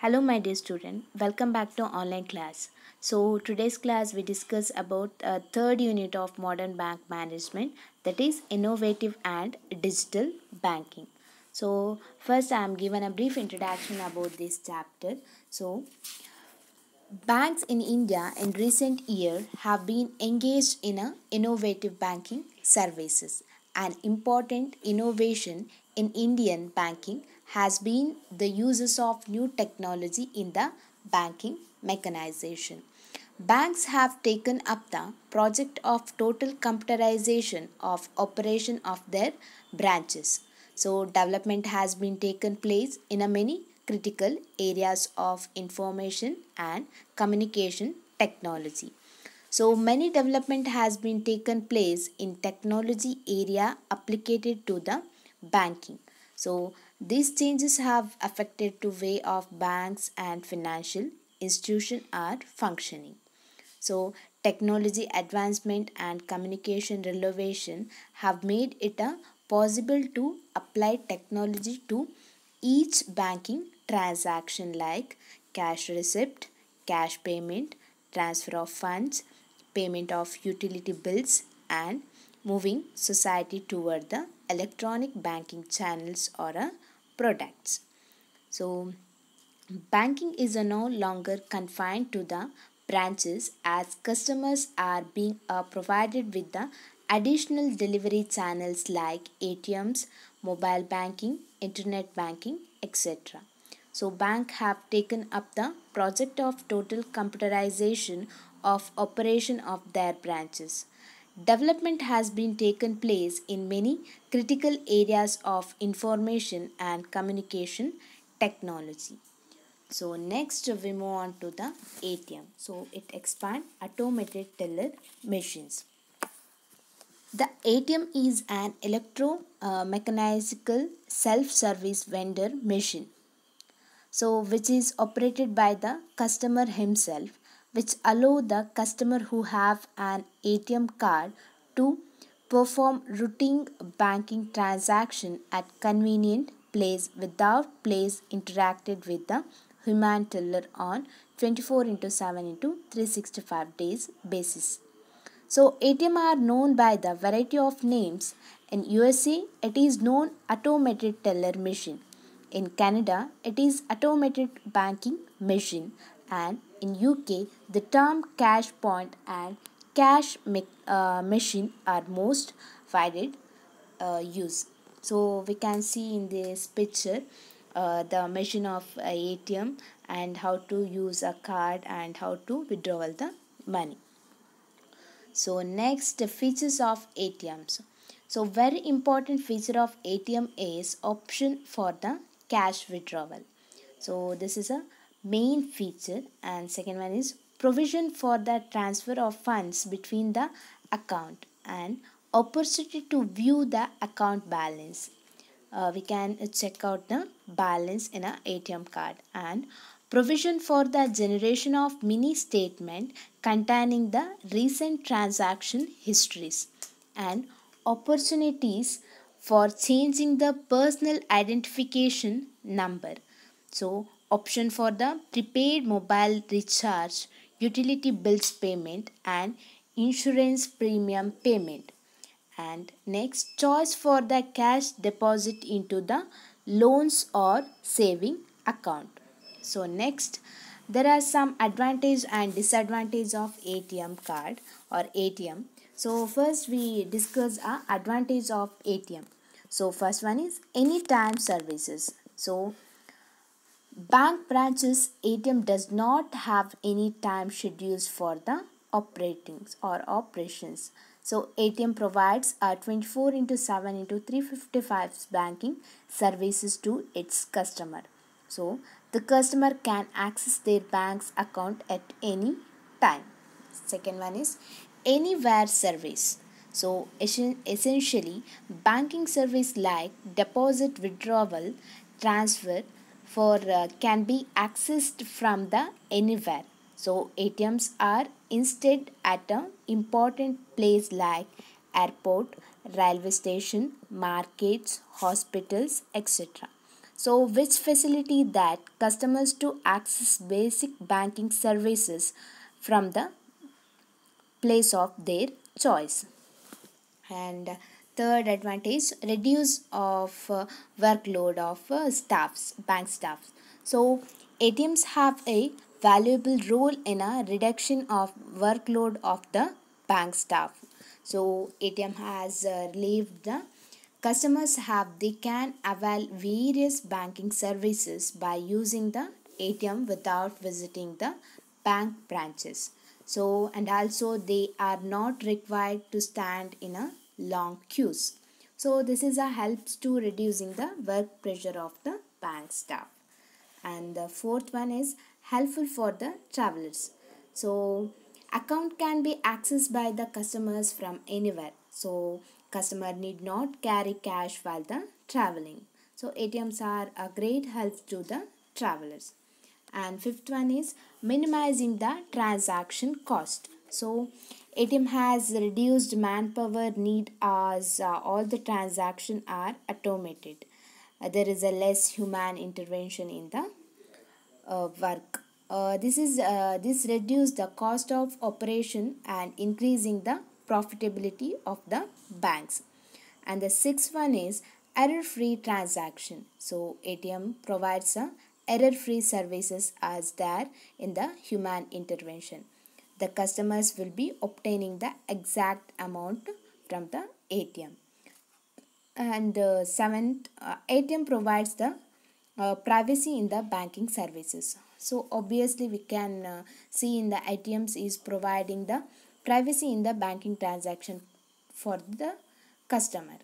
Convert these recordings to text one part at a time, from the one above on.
Hello my dear student, welcome back to online class. So today's class we discuss about a third unit of modern bank management, that is innovative and digital banking. So first I am given a brief introduction about this chapter. So banks in India in recent years have been engaged in a innovative banking services. An important innovation in Indian banking has been the uses of new technology in the banking mechanization. Banks have taken up the project of total computerization of operation of their branches. So development has been taken place in a many critical areas of information and communication technology. So many development has been taken place in technology area applied to the banking. So these changes have affected the way of banks and financial institutions are functioning. So, technology advancement and communication renovation have made it a possible to apply technology to each banking transaction like cash receipt, cash payment, transfer of funds, payment of utility bills, and moving society toward the electronic banking channels or products. So, banking is no longer confined to the branches as customers are being provided with the additional delivery channels like ATMs, mobile banking, internet banking, etc. So bank have taken up the project of total computerization of operation of their branches. Development has been taken place in many critical areas of information and communication technology. So next we move on to the ATM. So it expand automated teller machines. The ATM is an electro-mechanical self-service vendor machine. So which is operated by the customer himself, which allow the customer who have an ATM card to perform routine banking transaction at convenient place without place interacted with the human teller on 24 into 7 into 365 days basis. So ATM are known by the variety of names. In USA, it is known automated teller machine. In Canada, it is automated banking machine, and in UK, the term cash point and machine are most widely used. So we can see in this picture the machine of ATM and how to use a card and how to withdraw the money. So next, the features of ATMs. So very important feature of ATM is option for the cash withdrawal. So this is a main feature, and second one is provision for the transfer of funds between the account and opportunity to view the account balance. We can check out the balance in a ATM card, and provision for the generation of mini statement containing the recent transaction histories, and opportunities for changing the personal identification number. So option for the prepaid mobile recharge, utility bills payment, and insurance premium payment. And next, choice for the cash deposit into the loans or saving account. So next, there are some advantage and disadvantage of ATM card or ATM. So first we discuss a advantage of ATM. So first one is anytime services. So bank branches ATM does not have any time schedules for the operatings or operations. So ATM provides a 24 into 7 into 355 banking services to its customer. So the customer can access their bank's account at any time. Second one is anywhere service. So essentially banking service like deposit withdrawal transfer for can be accessed from the anywhere. So ATMs are instead at an important place like airport, railway station, markets, hospitals, etc. So which facility that customers to access basic banking services from the place of their choice. And third advantage, reduce of workload of bank staffs. So ATMs have a valuable role in a reduction of workload of the bank staff. So ATM has relieved the customers have they can avail various banking services by using the ATM without visiting the bank branches. So and also they are not required to stand in a long queues. So this is a helps to reducing the work pressure of the bank staff. And the fourth one is helpful for the travelers. So account can be accessed by the customers from anywhere. So customer need not carry cash while the traveling. So ATMs are a great help to the travelers. And fifth one is minimizing the transaction cost. So ATM has reduced manpower need as all the transaction are automated. There is a less human intervention in the work. This reduce the cost of operation and increasing the profitability of the banks. And the sixth one is error-free transaction. So ATM provides a error-free services as there in the human intervention. The customers will be obtaining the exact amount from the ATM. And seventh, ATM provides the privacy in the banking services. So obviously we can see in the ATMs is providing the privacy in the banking transaction for the customer.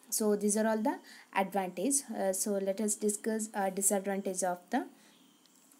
So these are all the advantage. So let us discuss disadvantage of the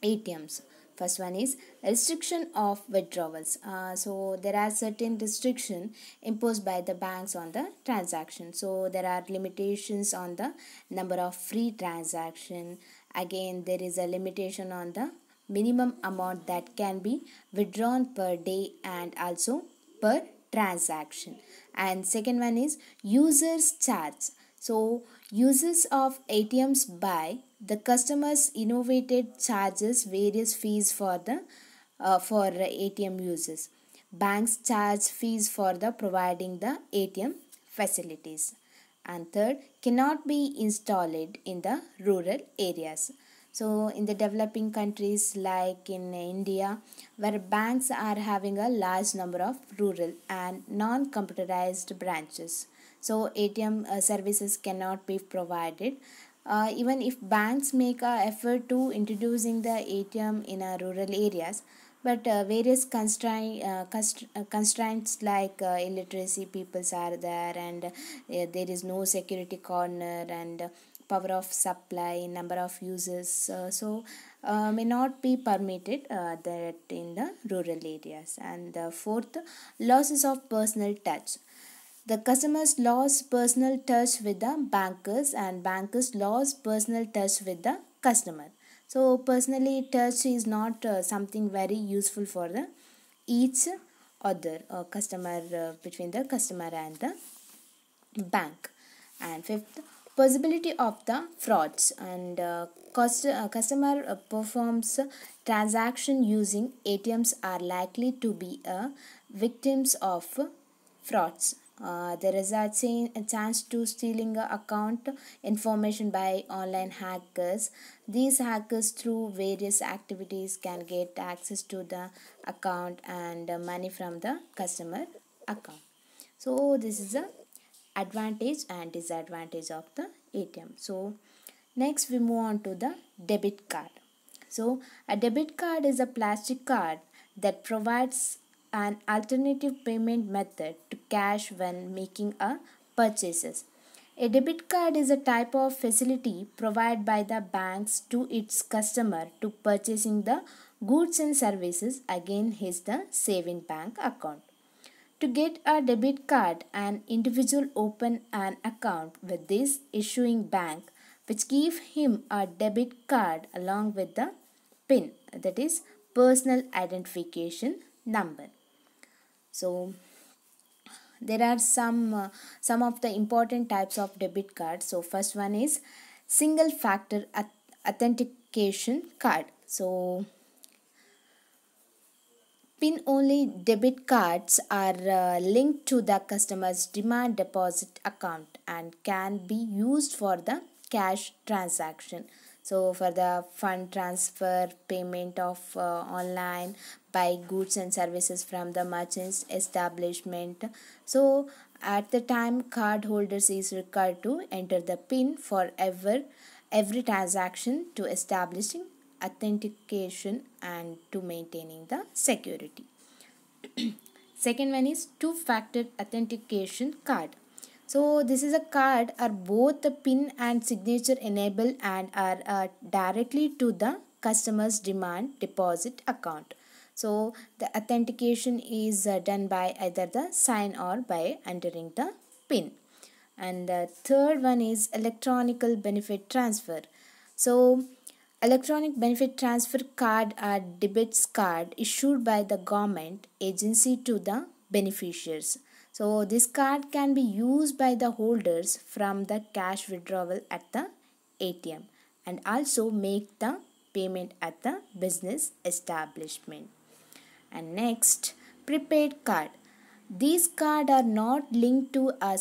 ATMs. First one is restriction of withdrawals. So there are certain restriction imposed by the banks on the transaction. So there are limitations on the number of free transaction. Again, there is a limitation on the minimum amount that can be withdrawn per day and also per transaction. And second one is users charge. So users of ATMs by the customers innovated charges various fees for the for ATM users. Banks charge fees for the providing the ATM facilities. And third, cannot be installed in the rural areas. So in the developing countries like in India, where banks are having a large number of rural and non-computerized branches, so ATM services cannot be provided. Even if banks make a effort to introducing the ATM in rural areas, but various constraints like illiteracy peoples are there, and there is no security corner, and power of supply, number of users, may not be permitted that in the rural areas. And the fourth, losses of personal touch. The customers lost personal touch with the bankers, and bankers lost personal touch with the customer. So personally touch is not something very useful for the each other customer between the customer and the bank. And fifth, possibility of the frauds. And customer performs transaction using ATMs are likely to be victims of frauds. There is a chance to stealing account information by online hackers. These hackers through various activities can get access to the account and money from the customer account. So this is a advantage and disadvantage of the ATM. So next we move on to the debit card. So a debit card is a plastic card that provides an alternative payment method to cash when making a purchases. A debit card is a type of facility provided by the banks to its customer to purchasing the goods and services against the saving bank account. To get a debit card, an individual open an account with this issuing bank, which give him a debit card along with the PIN, that is personal identification number. So there are some of the important types of debit cards. So first one is single factor authentication card. So PIN only debit cards are linked to the customer's demand deposit account and can be used for the cash transaction. So, for the fund transfer, payment of online, buy goods and services from the merchant's establishment. So, at the time, card holders is required to enter the PIN for every transaction to establishing authentication and to maintaining the security. Second one is two factor authentication card. So this is a card are both the PIN and signature enabled and are directly to the customer's demand deposit account. So the authentication is done by either the sign or by entering the PIN. And the third one is electronical benefit transfer. So electronic benefit transfer card are debits card issued by the government agency to the beneficiaries. So this card can be used by the holders from the cash withdrawal at the ATM and also make the payment at the business establishment. And next, prepaid card. These cards are not linked to a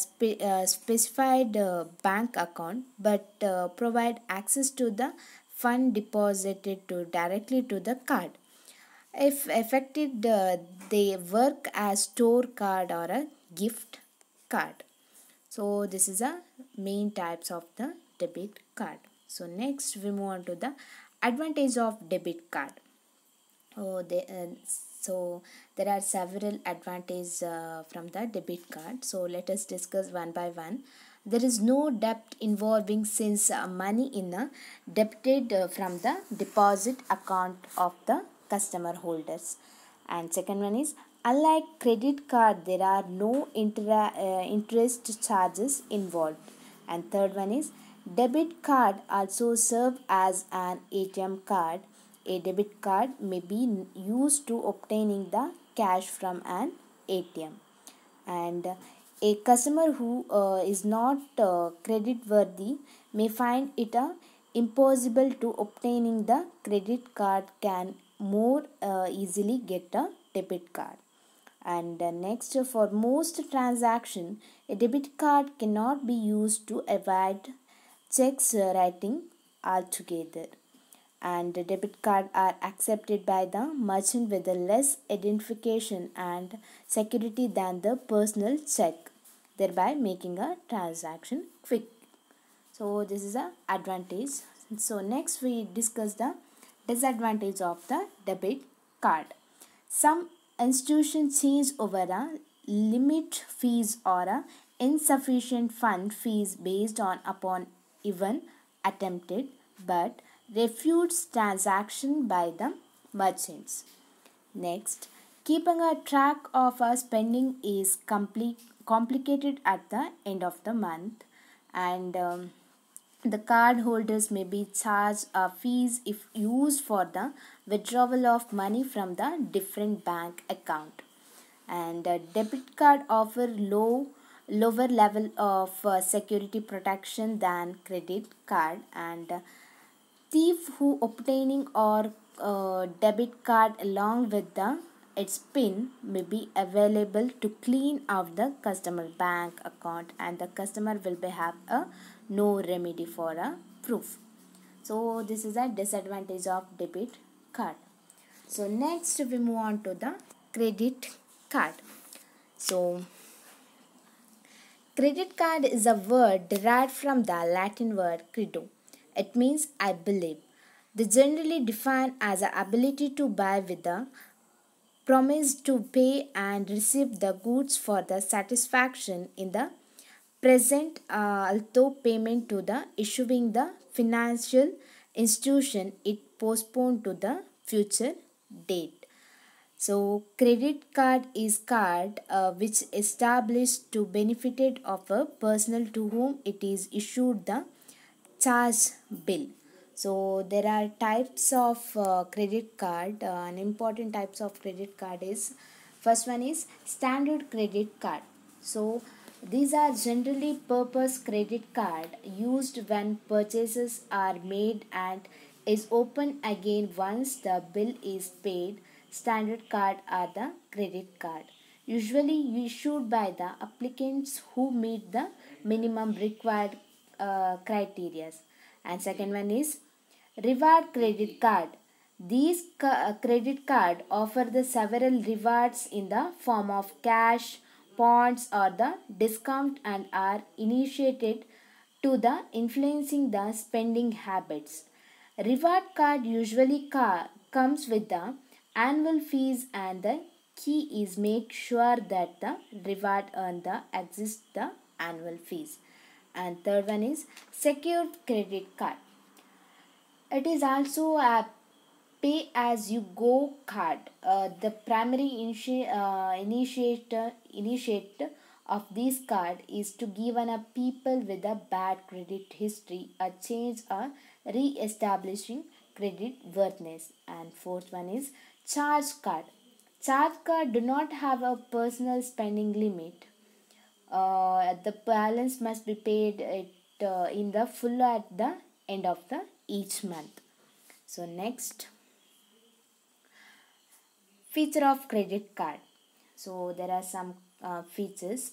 specified bank account but provide access to the fund deposited to directly to the card. If affected, they work as store card or a gift card. So this is a main types of the debit card. So next we move on to the advantage of debit card. So there are several advantages from the debit card. So let us discuss one by one. There is no debt involving since money in a debited from the deposit account of the customer holders. And second one is unlike credit card, there are no interest charges involved. And third one is debit card also serve as an ATM card. A debit card may be used to obtaining the cash from an ATM. And a customer who is not credit worthy may find it impossible to obtaining the credit card can more easily get a debit card. And next, for most transaction, a debit card cannot be used to avoid checks writing altogether. And the debit card are accepted by the merchant with a less identification and security than the personal check, thereby making a transaction quick. So this is a advantage. So next we discuss the disadvantage of the debit card. Some institutions change over a limit fees or a insufficient fund fees based on upon even attempted but refutes transaction by the merchants. Next, keeping a track of our spending is complicated at the end of the month, and the card holders may be charged fees if used for the withdrawal of money from the different bank account. And debit card offer lower level of security protection than credit card, and thief who obtaining or debit card along with the its pin may be available to clean out the customer bank account, and the customer will be have a no remedy for a proof. So this is a disadvantage of debit card. So next we move on to the credit card. So credit card is a word derived from the Latin word credo. It means I believe. They generally defined as the ability to buy with the promise to pay and receive the goods for the satisfaction in the present, although payment to the issuing the financial institution it postponed to the future date. So credit card is card which established to benefited of a person to whom it is issued the charge bill. So there are types of credit card. An important types of credit card is first one is standard credit card. So These are generally purpose credit card used when purchases are made and is opened again once the bill is paid. Standard card are the credit card, usually issued by the applicants who meet the minimum required criteria. And second one is reward credit card. These credit card offer the several rewards in the form of cash, points or the discount and are initiated to the influencing the spending habits. Reward card usually comes with the annual fees and the key is make sure that the reward earn the exist the annual fees. And third one is secured credit card. It is also a pay as you go card. The primary initiator of this card is to give a people with a bad credit history a change or re-establishing credit worthiness. And fourth one is charge card. Charge card do not have a personal spending limit. The balance must be paid in the full at the end of the each month. So next, feature of credit card. So there are some features.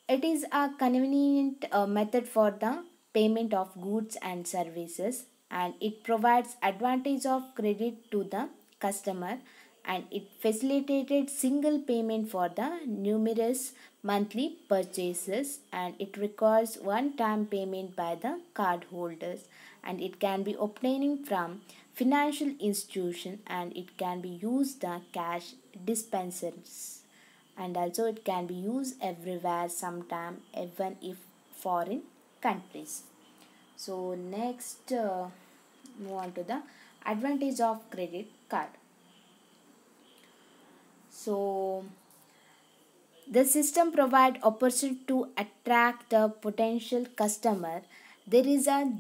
It is a convenient method for the payment of goods and services, and it provides advantage of credit to the customer, and it facilitated single payment for the numerous monthly purchases, and it requires one time payment by the card holders, and it can be obtaining from financial institution, and it can be used the cash dispensers, and also it can be used everywhere sometime even if foreign countries. So next, move on to the advantage of credit card. So the system provide opportunity to attract the potential customer. There is a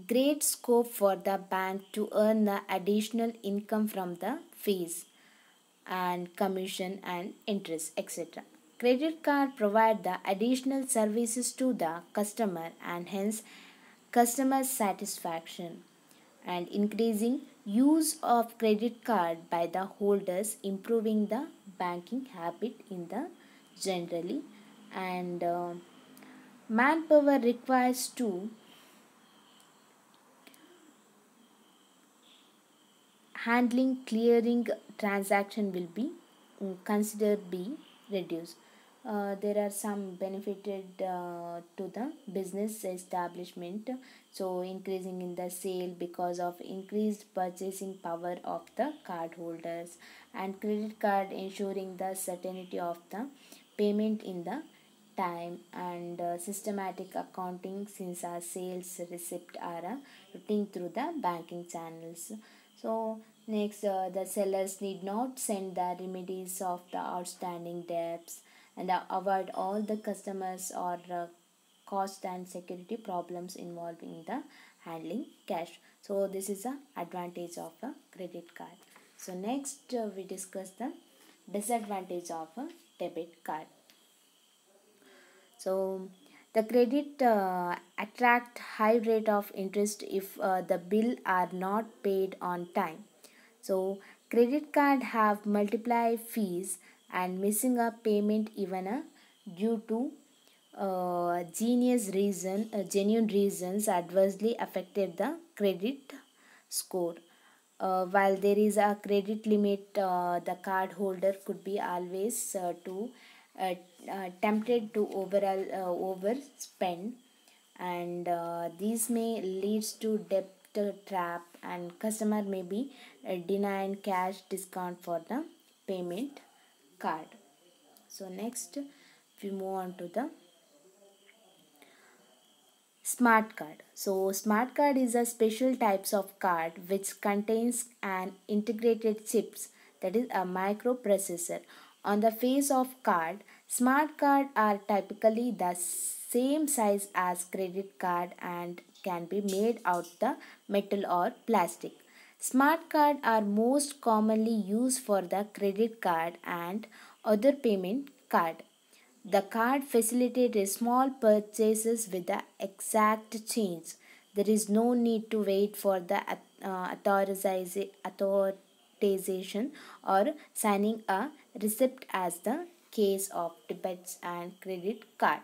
great scope for the bank to earn the additional income from the fees and commission and interest, etc. Credit card provide the additional services to the customer and hence customer satisfaction, and increasing use of credit card by the holders improving the banking habit in the generally, and manpower requires to handling clearing transaction will be considered be reduced. There are some benefited to the business establishment, so increasing in the sale because of increased purchasing power of the card holders, and credit card ensuring the certainty of the payment in the time, and systematic accounting since our sales receipt are routing through the banking channels. So next, the sellers need not send the remedies of the outstanding debts, and avoid all the customers or cost and security problems involving the handling cash. So this is a advantage of a credit card. So next, we discuss the disadvantage of a debit card. So the credit attract high rate of interest if the bill are not paid on time. So credit card have multiply fees, and missing a payment even due to genuine reasons adversely affected the credit score. While there is a credit limit, the card holder could be always to uh, tempted to overspend, and these may leads to debt trap, and customer may be denying cash discount for the payment card. So next, we move on to the smart card. So smart card is a special types of card which contains an integrated chips, that is a microprocessor on the face of card. Smart card are typically the same size as credit card and can be made out the metal or plastic. Smart card are most commonly used for the credit card and other payment card. The card facilitates small purchases with the exact change. There is no need to wait for the authorization or signing a receipt as the case of debits and credit card.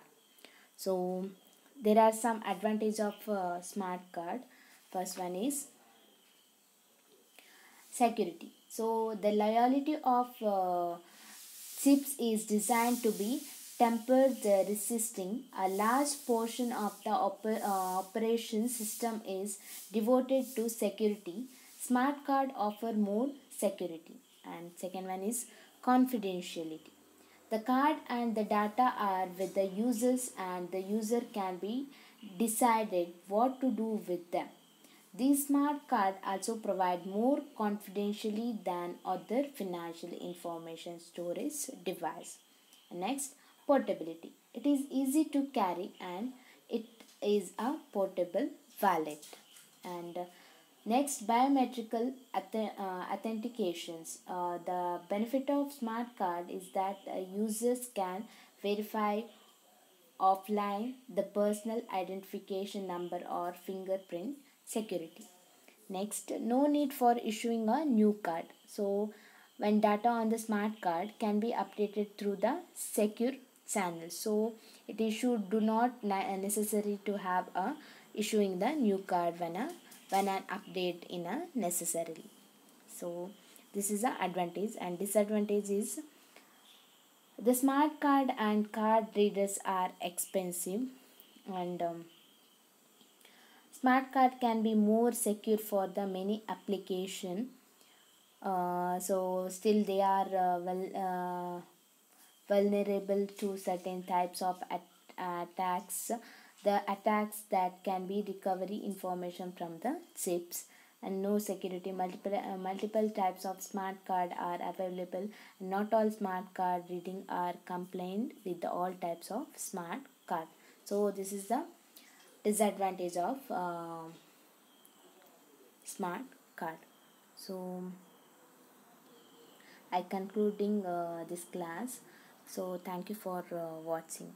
So there are some advantage of smart card. First one is security. So the loyalty of chips is designed to be tempered resisting. A large portion of the operation system is devoted to security. Smart card offer more security. And second one is confidentiality. The card and the data are with the users and the user can be decided what to do with them. These smart cards also provide more confidentially than other financial information storage device. Next, portability. It is easy to carry and it is a portable wallet. And next, biometrical authentications. The benefit of smart card is that users can verify offline the personal identification number or fingerprint security. Next, no need for issuing a new card. So, when data on the smart card can be updated through the secure channel. So, it is should do not necessary to have a issuing the new card when an update in a necessarily. So, this is the advantage, and disadvantage is the smart card and card readers are expensive, and smart card can be more secure for the many application. So still they are vulnerable to certain types of attacks. The attacks that can be recovery information from the chips and no security. Multiple types of smart card are available. Not all smart card reading are compliant with the all types of smart card. So this is the disadvantage of smart card. So I concluding this class. So thank you for watching.